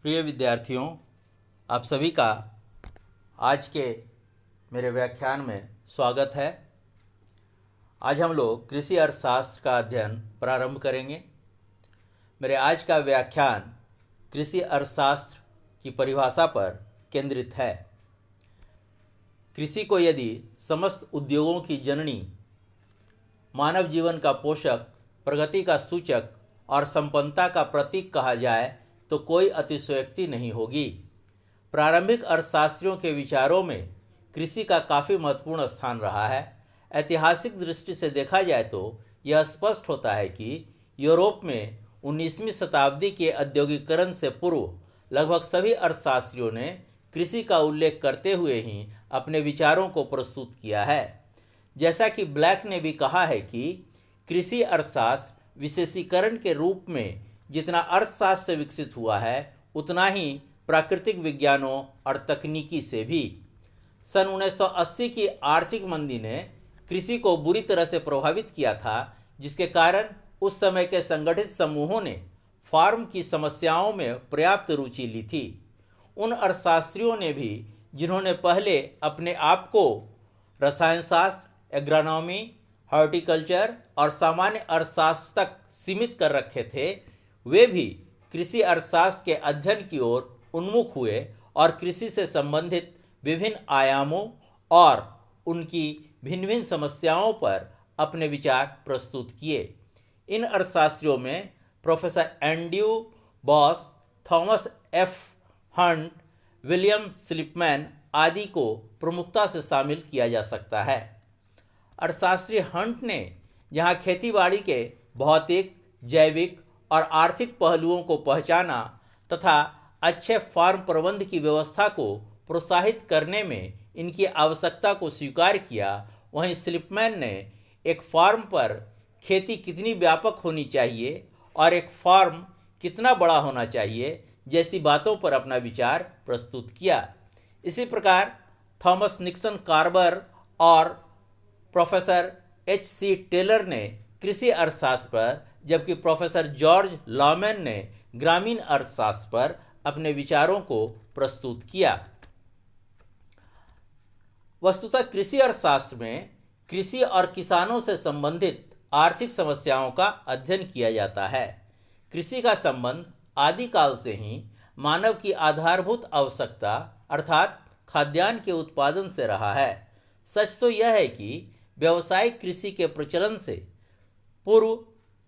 प्रिय विद्यार्थियों, आप सभी का आज के मेरे व्याख्यान में स्वागत है। आज हम लोग कृषि अर्थशास्त्र का अध्ययन प्रारंभ करेंगे। मेरे आज का व्याख्यान कृषि अर्थशास्त्र की परिभाषा पर केंद्रित है। कृषि को यदि समस्त उद्योगों की जननी, मानव जीवन का पोषक, प्रगति का सूचक और संपन्नता का प्रतीक कहा जाए तो कोई अतिशयोक्ति नहीं होगी। प्रारंभिक अर्थशास्त्रियों के विचारों में कृषि का काफ़ी महत्वपूर्ण स्थान रहा है। ऐतिहासिक दृष्टि से देखा जाए तो यह स्पष्ट होता है कि यूरोप में 19वीं शताब्दी के औद्योगिकरण से पूर्व लगभग सभी अर्थशास्त्रियों ने कृषि का उल्लेख करते हुए ही अपने विचारों को प्रस्तुत किया है। जैसा कि ब्लैक ने भी कहा है कि कृषि अर्थशास्त्र विशेषीकरण के रूप में जितना अर्थशास्त्र से विकसित हुआ है, उतना ही प्राकृतिक विज्ञानों और तकनीकी से भी। सन 1980 की आर्थिक मंदी ने कृषि को बुरी तरह से प्रभावित किया था, जिसके कारण उस समय के संगठित समूहों ने फार्म की समस्याओं में पर्याप्त रुचि ली थी। उन अर्थशास्त्रियों ने भी जिन्होंने पहले अपने आप को रसायनशास्त्र, एग्रोनॉमी, हॉर्टिकल्चर और सामान्य अर्थशास्त्र तक सीमित कर रखे थे, वे भी कृषि अर्थशास्त्र के अध्ययन की ओर उन्मुख हुए और कृषि से संबंधित विभिन्न आयामों और उनकी भिन्न भिन्न समस्याओं पर अपने विचार प्रस्तुत किए। इन अर्थशास्त्रियों में professor Andrew Boss, Thomas F Hunt, William Slipman आदि को प्रमुखता से शामिल किया जा सकता है। अर्थशास्त्री हंट ने जहां खेतीबाड़ी के भौतिक, जैविक और आर्थिक पहलुओं को पहचाना तथा अच्छे फार्म प्रबंध की व्यवस्था को प्रोत्साहित करने में इनकी आवश्यकता को स्वीकार किया, वहीं स्लिपमैन ने एक फार्म पर खेती कितनी व्यापक होनी चाहिए और एक फार्म कितना बड़ा होना चाहिए जैसी बातों पर अपना विचार प्रस्तुत किया। इसी प्रकार थॉमस निक्सन कार्बर और प्रोफेसर H.C. टेलर ने कृषि अर्थशास्त्र पर, जबकि प्रोफेसर जॉर्ज लॉमेन ने ग्रामीण अर्थशास्त्र पर अपने विचारों को प्रस्तुत किया। वस्तुतः कृषि अर्थशास्त्र में कृषि और किसानों से संबंधित आर्थिक समस्याओं का अध्ययन किया जाता है। कृषि का संबंध आदिकाल से ही मानव की आधारभूत आवश्यकता अर्थात खाद्यान्न के उत्पादन से रहा है। सच तो यह है कि व्यावसायिक कृषि के प्रचलन से पूर्व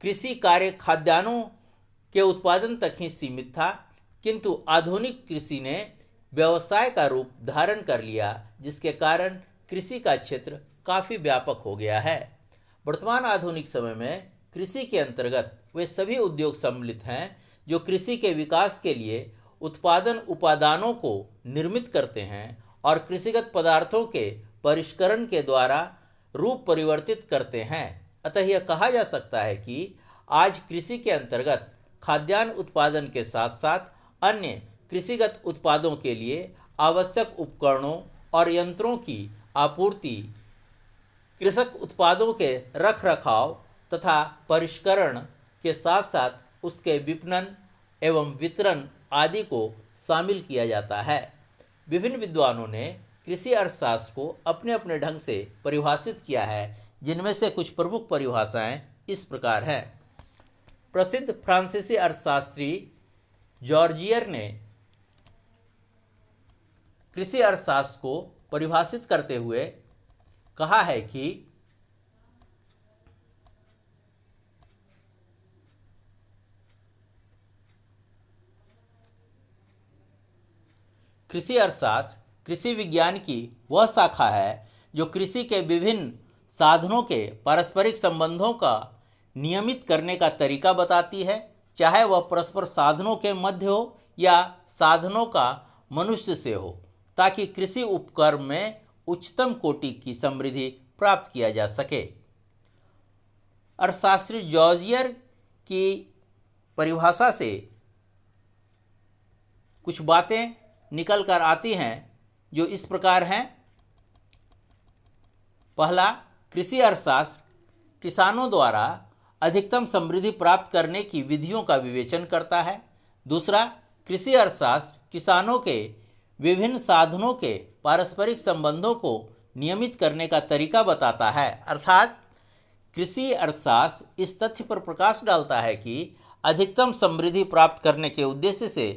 कृषि कार्य खाद्यान्नों के उत्पादन तक ही सीमित था, किंतु आधुनिक कृषि ने व्यवसाय का रूप धारण कर लिया, जिसके कारण कृषि का क्षेत्र काफ़ी व्यापक हो गया है। वर्तमान आधुनिक समय में कृषि के अंतर्गत वे सभी उद्योग सम्मिलित हैं जो कृषि के विकास के लिए उत्पादन उपादानों को निर्मित करते हैं और कृषिगत पदार्थों के परिष्करण के द्वारा रूप परिवर्तित करते हैं। अतः यह कहा जा सकता है कि आज कृषि के अंतर्गत खाद्यान्न उत्पादन के साथ साथ अन्य कृषिगत उत्पादों के लिए आवश्यक उपकरणों और यंत्रों की आपूर्ति, कृषक उत्पादों के रखरखाव तथा परिष्करण के साथ साथ उसके विपणन एवं वितरण आदि को शामिल किया जाता है। विभिन्न विद्वानों ने कृषि अर्थशास्त्र को अपने अपने ढंग से परिभाषित किया है, जिनमें से कुछ प्रमुख परिभाषाएं इस प्रकार हैं। प्रसिद्ध फ्रांसीसी अर्थशास्त्री जॉर्जियर ने कृषि अर्थशास्त्र को परिभाषित करते हुए कहा है कि कृषि अर्थशास्त्र कृषि विज्ञान की वह शाखा है जो कृषि के विभिन्न साधनों के पारस्परिक संबंधों का नियमित करने का तरीका बताती है, चाहे वह परस्पर साधनों के मध्य हो या साधनों का मनुष्य से हो, ताकि कृषि उपक्रम में उच्चतम कोटि की समृद्धि प्राप्त किया जा सके। अर्थशास्त्री जॉर्जियर की परिभाषा से कुछ बातें निकल कर आती हैं जो इस प्रकार हैं। पहला, कृषि अर्थशास्त्र किसानों द्वारा अधिकतम समृद्धि प्राप्त करने की विधियों का विवेचन करता है। दूसरा, कृषि अर्थशास्त्र किसानों के विभिन्न साधनों के पारस्परिक संबंधों को नियमित करने का तरीका बताता है। अर्थात कृषि अर्थशास्त्र इस तथ्य पर प्रकाश डालता है कि अधिकतम समृद्धि प्राप्त करने के उद्देश्य से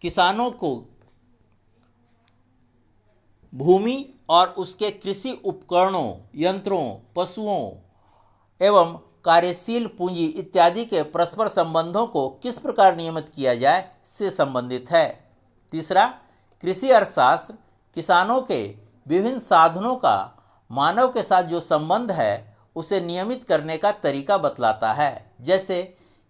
किसानों को भूमि और उसके कृषि उपकरणों, यंत्रों, पशुओं एवं कार्यशील पूंजी इत्यादि के परस्पर संबंधों को किस प्रकार नियमित किया जाए से संबंधित है। तीसरा, कृषि अर्थशास्त्र किसानों के विभिन्न साधनों का मानव के साथ जो संबंध है उसे नियमित करने का तरीका बतलाता है। जैसे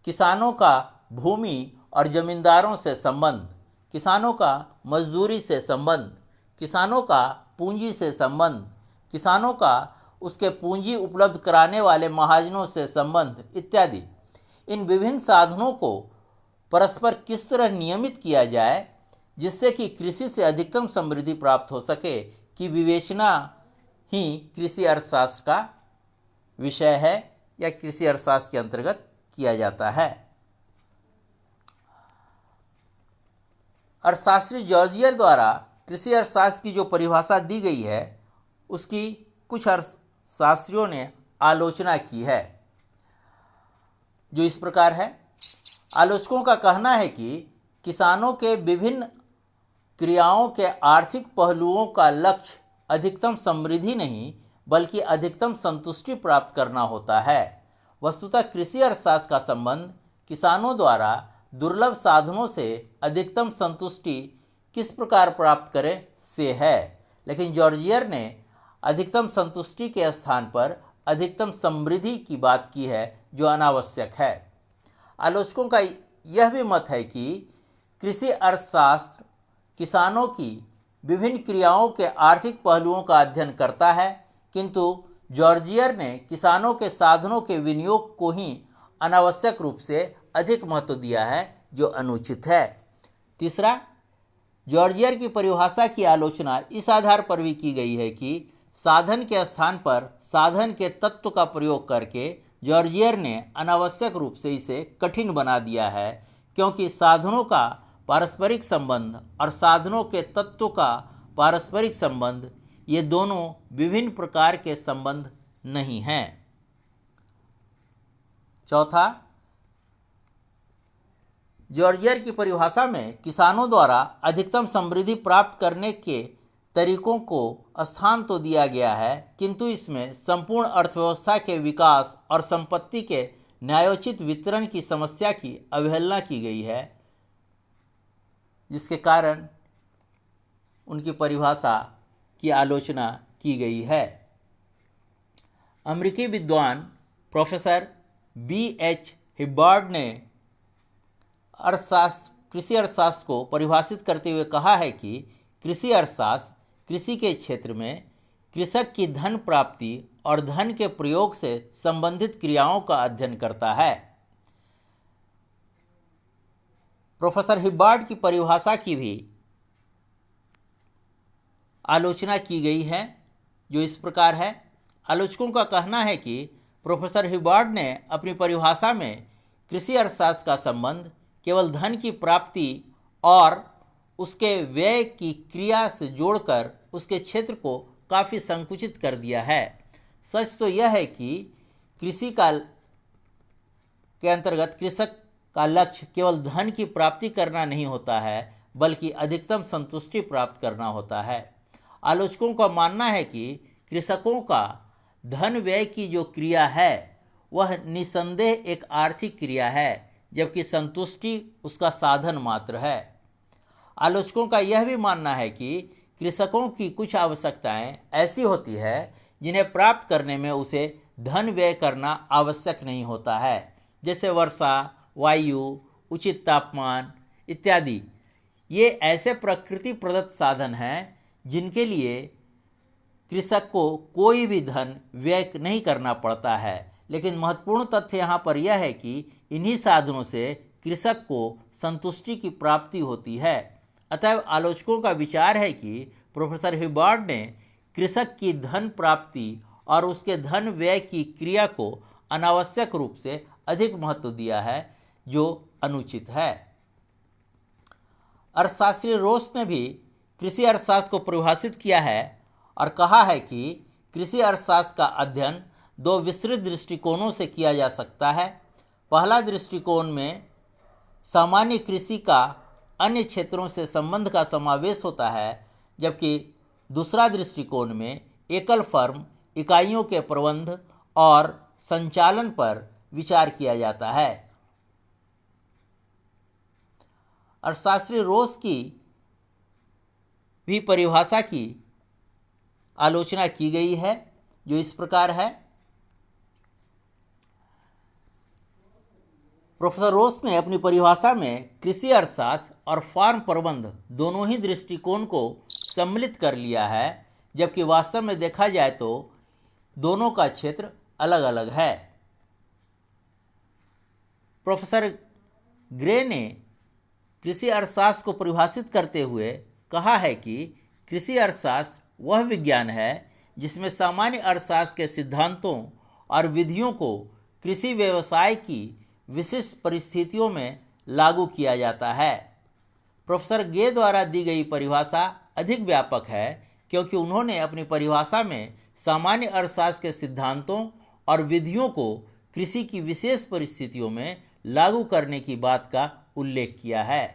किसानों का भूमि और जमींदारों से संबंध, किसानों का मजदूरी से संबंध, किसानों का पूंजी से संबंध, किसानों का उसके पूंजी उपलब्ध कराने वाले महाजनों से संबंध इत्यादि। इन विभिन्न साधनों को परस्पर किस तरह नियमित किया जाए जिससे कि कृषि से अधिकतम समृद्धि प्राप्त हो सके की विवेचना ही कृषि अर्थशास्त्र का विषय है या कृषि अर्थशास्त्र के अंतर्गत किया जाता है। अर्थशास्त्री जॉर्जियर द्वारा कृषि अर्थशास्त्र की जो परिभाषा दी गई है उसकी कुछ अर्थशास्त्रियों ने आलोचना की है, जो इस प्रकार है। आलोचकों का कहना है कि किसानों के विभिन्न क्रियाओं के आर्थिक पहलुओं का लक्ष्य अधिकतम समृद्धि नहीं बल्कि अधिकतम संतुष्टि प्राप्त करना होता है। वस्तुतः कृषि अर्थशास्त्र का संबंध किसानों द्वारा दुर्लभ साधनों से अधिकतम संतुष्टि किस प्रकार प्राप्त करें से है, लेकिन जॉर्जियर ने अधिकतम संतुष्टि के स्थान पर अधिकतम समृद्धि की बात की है, जो अनावश्यक है। आलोचकों का यह भी मत है कि कृषि अर्थशास्त्र किसानों की विभिन्न क्रियाओं के आर्थिक पहलुओं का अध्ययन करता है, किंतु जॉर्जियर ने किसानों के साधनों के विनियोग को ही अनावश्यक रूप से अधिक महत्व दिया है, जो अनुचित है। तीसरा, जॉर्जियर की परिभाषा की आलोचना इस आधार पर भी की गई है कि साधन के स्थान पर साधन के तत्व का प्रयोग करके जॉर्जियर ने अनावश्यक रूप से इसे कठिन बना दिया है, क्योंकि साधनों का पारस्परिक संबंध और साधनों के तत्व का पारस्परिक संबंध ये दोनों विभिन्न प्रकार के संबंध नहीं हैं। चौथा, जॉर्जियर की परिभाषा में किसानों द्वारा अधिकतम समृद्धि प्राप्त करने के तरीकों को स्थान तो दिया गया है, किंतु इसमें संपूर्ण अर्थव्यवस्था के विकास और संपत्ति के न्यायोचित वितरण की समस्या की अवहेलना की गई है, जिसके कारण उनकी परिभाषा की आलोचना की गई है। अमेरिकी विद्वान प्रोफेसर B.H. हिब्बार्ड ने कृषि अर्थशास्त्र को परिभाषित करते हुए कहा है कि कृषि अर्थशास्त्र कृषि के क्षेत्र में कृषक की धन प्राप्ति और धन के प्रयोग से संबंधित क्रियाओं का अध्ययन करता है। प्रोफेसर हिब्बार्ड की परिभाषा की भी आलोचना की गई है, जो इस प्रकार है। आलोचकों का कहना है कि प्रोफेसर हिब्बार्ड ने अपनी परिभाषा में कृषि अर्थशास्त्र का संबंध केवल धन की प्राप्ति और उसके व्यय की क्रिया से जोड़कर उसके क्षेत्र को काफ़ी संकुचित कर दिया है। सच तो यह है कि कृषि के अंतर्गत कृषक का लक्ष्य केवल धन की प्राप्ति करना नहीं होता है, बल्कि अधिकतम संतुष्टि प्राप्त करना होता है। आलोचकों का मानना है कि कृषकों का धन व्यय की जो क्रिया है वह निसंदेह एक आर्थिक क्रिया है, जबकि संतुष्टि उसका साधन मात्र है। आलोचकों का यह भी मानना है कि कृषकों की कुछ आवश्यकताएं ऐसी होती है जिन्हें प्राप्त करने में उसे धन व्यय करना आवश्यक नहीं होता है, जैसे वर्षा, वायु, उचित तापमान इत्यादि। ये ऐसे प्रकृति प्रदत्त साधन हैं जिनके लिए कृषक को कोई भी धन व्यय नहीं करना पड़ता है, लेकिन महत्वपूर्ण तथ्य यहाँ पर यह है कि इन्हीं साधनों से कृषक को संतुष्टि की प्राप्ति होती है। अतएव आलोचकों का विचार है कि प्रोफेसर हिब्बार्ड ने कृषक की धन प्राप्ति और उसके धन व्यय की क्रिया को अनावश्यक रूप से अधिक महत्व दिया है, जो अनुचित है। अर्थशास्त्री रोस ने भी कृषि अर्थशास्त्र को परिभाषित किया है और कहा है कि कृषि अर्थशास्त्र का अध्ययन दो विस्तृत दृष्टिकोणों से किया जा सकता है। पहला दृष्टिकोण में सामान्य कृषि का अन्य क्षेत्रों से संबंध का समावेश होता है, जबकि दूसरा दृष्टिकोण में एकल फर्म इकाइयों के प्रबंध और संचालन पर विचार किया जाता है। अर्थशास्त्री रोस की भी परिभाषा की आलोचना की गई है, जो इस प्रकार है। प्रोफेसर रोस ने अपनी परिभाषा में कृषि अर्थशास्त्र और फार्म प्रबंध दोनों ही दृष्टिकोण को सम्मिलित कर लिया है, जबकि वास्तव में देखा जाए तो दोनों का क्षेत्र अलग अलग है। प्रोफेसर ग्रे ने कृषि अर्थशास्त्र को परिभाषित करते हुए कहा है कि कृषि अर्थशास्त्र वह विज्ञान है जिसमें सामान्य अर्थशास्त्र के सिद्धांतों और विधियों को कृषि व्यवसाय की विशिष्ट परिस्थितियों में लागू किया जाता है। प्रोफेसर गे द्वारा दी गई परिभाषा अधिक व्यापक है, क्योंकि उन्होंने अपनी परिभाषा में सामान्य अर्थशास्त्र के सिद्धांतों और विधियों को कृषि की विशेष परिस्थितियों में लागू करने की बात का उल्लेख किया है।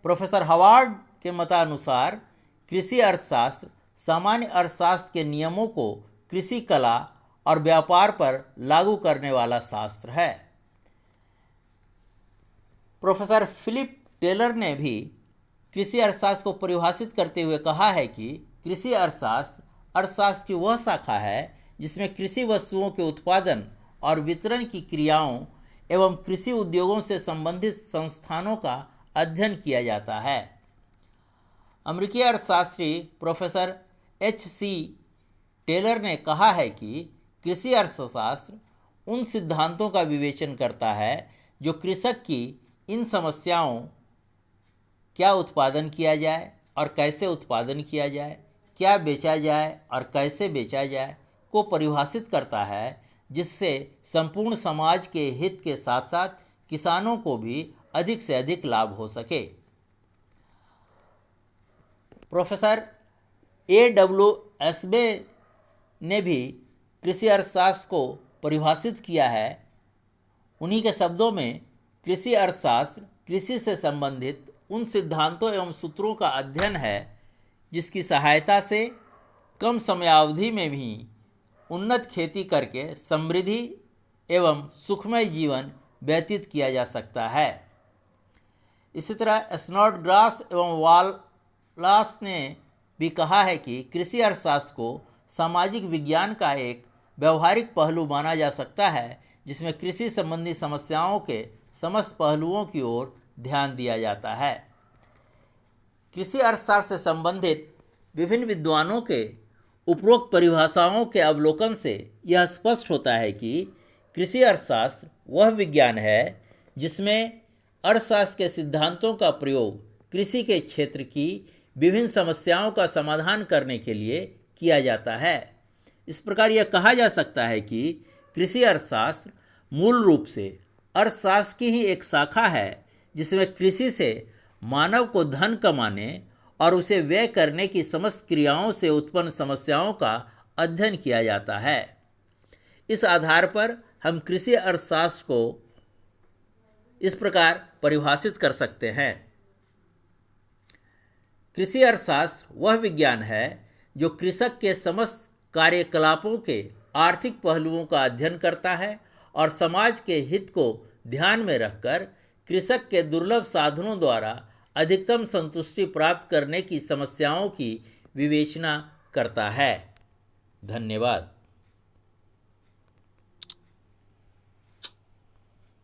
प्रोफेसर हवार्ड के मतानुसार कृषि अर्थशास्त्र सामान्य अर्थशास्त्र के नियमों को कृषि कला और व्यापार पर लागू करने वाला शास्त्र है। प्रोफेसर फिलिप टेलर ने भी कृषि अर्थशास्त्र को परिभाषित करते हुए कहा है कि कृषि अर्थशास्त्र की वह शाखा है जिसमें कृषि वस्तुओं के उत्पादन और वितरण की क्रियाओं एवं कृषि उद्योगों से संबंधित संस्थानों का अध्ययन किया जाता है। अमेरिकी अर्थशास्त्री प्रोफेसर H.C. टेलर ने कहा है कि कृषि अर्थशास्त्र उन सिद्धांतों का विवेचन करता है जो कृषक की इन समस्याओं, क्या उत्पादन किया जाए और कैसे उत्पादन किया जाए, क्या बेचा जाए और कैसे बेचा जाए, को परिभाषित करता है, जिससे संपूर्ण समाज के हित के साथ साथ किसानों को भी अधिक से अधिक लाभ हो सके। Professor A.W. एस्बे ने भी कृषि अर्थशास्त्र को परिभाषित किया है। उन्हीं के शब्दों में कृषि अर्थशास्त्र कृषि से संबंधित उन सिद्धांतों एवं सूत्रों का अध्ययन है जिसकी सहायता से कम समयावधि में भी उन्नत खेती करके समृद्धि एवं सुखमय जीवन व्यतीत किया जा सकता है। इसी तरह स्नोडग्रास एवं वालास ने भी कहा है कि कृषि अर्थशास्त्र को सामाजिक विज्ञान का एक व्यवहारिक पहलू माना जा सकता है, जिसमें कृषि संबंधी समस्याओं के समस्त पहलुओं की ओर ध्यान दिया जाता है। कृषि अर्थशास्त्र से संबंधित विभिन्न विद्वानों के उपरोक्त परिभाषाओं के अवलोकन से यह स्पष्ट होता है कि कृषि अर्थशास्त्र वह विज्ञान है जिसमें अर्थशास्त्र के सिद्धांतों का प्रयोग कृषि के क्षेत्र की विभिन्न समस्याओं का समाधान करने के लिए किया जाता है। इस प्रकार यह कहा जा सकता है कि कृषि अर्थशास्त्र मूल रूप से अर्थशास्त्र की ही एक शाखा है, जिसमें कृषि से मानव को धन कमाने और उसे व्यय करने की समस्त क्रियाओं से उत्पन्न समस्याओं का अध्ययन किया जाता है। इस आधार पर हम कृषि अर्थशास्त्र को इस प्रकार परिभाषित कर सकते हैं। कृषि अर्थशास्त्र वह विज्ञान है जो कृषक के समस्त कार्यकलापों के आर्थिक पहलुओं का अध्ययन करता है और समाज के हित को ध्यान में रखकर कृषक के दुर्लभ साधनों द्वारा अधिकतम संतुष्टि प्राप्त करने की समस्याओं की विवेचना करता है। धन्यवाद।